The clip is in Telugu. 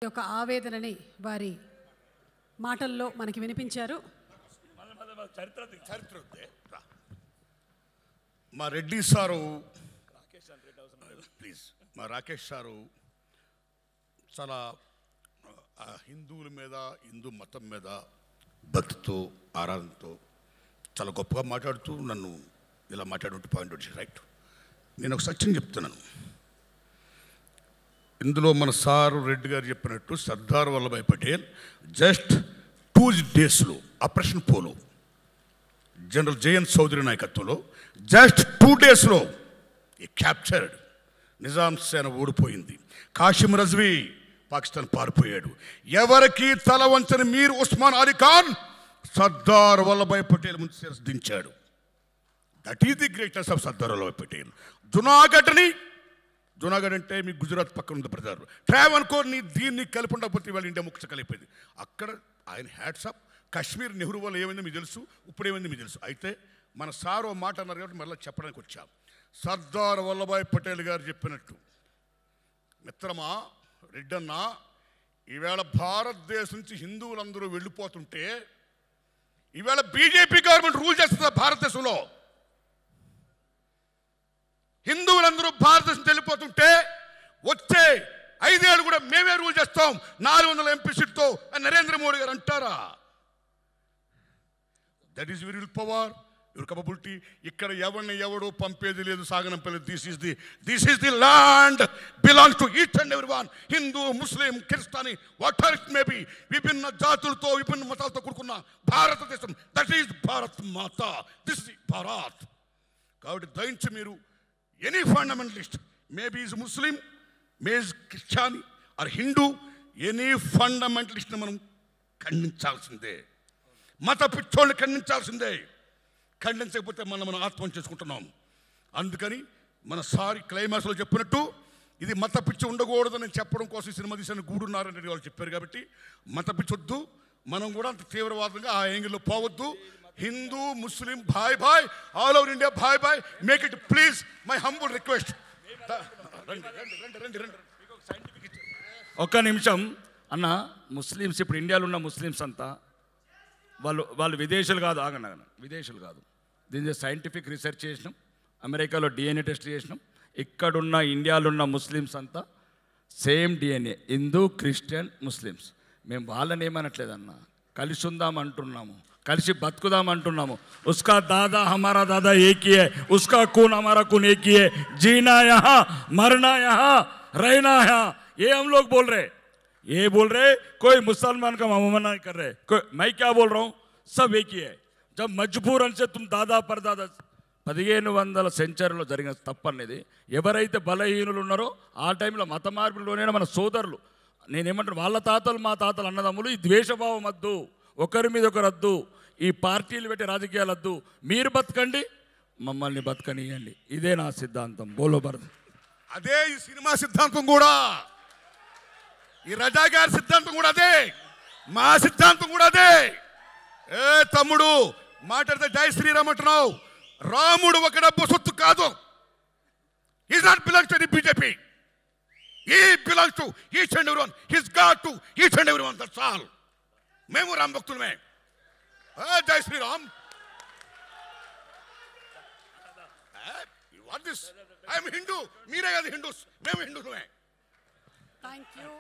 యొక్క ఆవేదనని వారి మాటల్లో మనకి వినిపించారు. మా రెడ్డి సారు ప్లీజ్ మా రాకేష్ సారు చాలా హిందువుల మీద హిందూ మతం మీద భక్తితో ఆరాధనతో చాలా గొప్పగా మాట్లాడుతూ నన్ను ఇలా మాట్లాడుతూ పాయింట్ వచ్చి రైట్. నేను ఒక సత్యం చెప్తున్నాను. ఇందులో మన సారు రెడ్డి గారు చెప్పినట్టు సర్దార్ వల్లభాయ్ పటేల్ జస్ట్ 2 డేస్లో operation polo general J N Chaudhuri నాయకత్వంలో జస్ట్ 2 డేస్లో ఈ క్యాప్చర్డ్ నిజాం సేన ఓడిపోయింది. కాసిం రజ్వీ పాకిస్తాన్ పారిపోయాడు. ఎవరికి తల వంచని మీర్ ఉస్మాన్ అలీ ఖాన్ సర్దార్ వల్లభాయ్ పటేల్ ముందు శిరస్సు దించాడు. That is the greatest of Sardar Vallabhbhai Patel. Junagadh అంటే మీ గుజరాత్ పక్కన ఉంది బ్రదర్. ట్రావెన్కోర్ని దీన్ని కలిపి ఉండకపోతే వాళ్ళ ఇండియా ముఖ్య కలిపేది. అక్కడ ఆయన హ్యాట్సాప్. కాశ్మీర్ నెహ్రూ వల్ల ఏమైందో మీకు తెలుసు, ఇప్పుడు ఏమైందో మీకు తెలుసు. అయితే మన సార్ ఓ మాట అన్నారు కాబట్టి మళ్ళీ చెప్పడానికి వచ్చాం. సర్దార్ వల్లభాయ్ పటేల్ గారు చెప్పినట్టు మిత్రమా రెడ్డన్నా, ఈవేళ భారతదేశం నుంచి హిందువులందరూ వెళ్ళిపోతుంటే ఈవేళ బీజేపీ గవర్నమెంట్ రూల్ చేస్తుంది భారతదేశంలో. హిందువులందరూ భారతదేశం వెళ్ళిపోతుంటే వచ్చే 5 ఏళ్ళు కూడా మేమే రూల్ చేస్తాం 400 ఎంపీ సీట్తో అని నరేంద్ర మోడీ గారు అంటారా? That is will power, your capability. ఇక్కడ ఎవరిని ఎవడు పంపేది లేదు, సాగనంపేది. This is the land belongs to each and every one. Hindu, Muslim, Christian, whatever it may be, విభిన్న జాతులతో విభిన్న మతాలతో కూడుకున్న భారతదేశం. That is Bharat Mata. This is Bharat. కాబట్టి దయించి మీరు any fundamentalist, maybe is Muslim, may is Christian or Hindu, any ఫండమెంటలిస్ట్ని మనం ఖండించాల్సిందే. మత పిచ్చోళ్ళని ఖండించాల్సిందే. ఖండించకపోతే మనం ఆత్మహత్య చేసుకుంటున్నాం. అందుకని మన సారి క్లైమాక్స్లో చెప్పినట్టు ఇది మత పిచ్చి ఉండకూడదని చెప్పడం కోసం ఈ సినిమా తీసిన గూడున్నారని రెడ్డి వాళ్ళు చెప్పారు. కాబట్టి మత పిచ్చి వద్దు, మనం కూడా అంత తీవ్రవాదంగా ఆ యాంగిల్లో పోవద్దు. Hindu Muslim bhai bhai, all over India bhai bhai, make it please my humble request. ఒక్క నిమిషం అన్న. ముస్లిమ్స్ ఇప్పుడు ఇండియాలో ఉన్న ముస్లిమ్స్ అంతా వాళ్ళు విదేశాలు కాదు, ఆగండి విదేశాలు కాదు. దీని సైంటిఫిక్ రీసెర్చ్ చేసినాం, అమెరికాలో DNA టెస్ట్ చేసినాం. ఇక్కడున్న ఇండియాలో ఉన్న ముస్లిమ్స్ అంతా same DNA, Hindu, Christian, Muslims. మేము వాళ్ళని ఏమనట్లేదన్న, కలిసి ఉందాం అంటున్నాము, కలిసి బతుకుదాం అంటున్నాము. ఉస్కా దాదా హమారా దాదా ఏక్ హీ హై, ఉస్కా खून हमारा खून एक ही है, जीना यहाँ मरना यहाँ रहना यहाँ. ये हम लोग बोल रहे, ये बोल रहे. कोई मुसलमान का मना नहीं कर रहे. कोई, मैं क्या बोल रहा हूँ, सब एक ही है. जब मजबूरन से तुम दादा परदादा 1500 సెంచరీలో జరిగిన తప్పనేది. ఎవరైతే బలహీనులు ఉన్నారో ఆ టైంలో మత మార్పులోనే మన సోదరులు, నేనేమంటాను, వాళ్ళ తాతలు మా తాతలు అన్నదమ్ములు. ఈ ద్వేషభావం వద్దు, ఒకరి మీద ఒకరు వద్దు, ఈ పార్టీలు పెట్టి రాజకీయాలు వద్దు. మీరు బతకండి, మమ్మల్ని బతకనియండి. ఇదే నా సిద్ధాంతం. బోలో భరత్. అదే ఈ సినిమా సిద్ధాంతం కూడా, ఈ రజా గారి సిద్ధాంతం కూడా అదే, మా సిద్ధాంతం కూడా అదే. ఏ తమ్ముడు మాట్లాడితే జై శ్రీరామ్ అంటున్నావు. రాముడు ఒక డబ్బు సొత్తు కాదు. Is not belongs to the BJP. He belongs to each and every one. His god to each and every one. That's all. మేము రామ్ భక్తులమే. జై Shriram. What this? I'm Hindu, మీరే కాదు హిందూస్, మేము హిందూలమే. Thank you.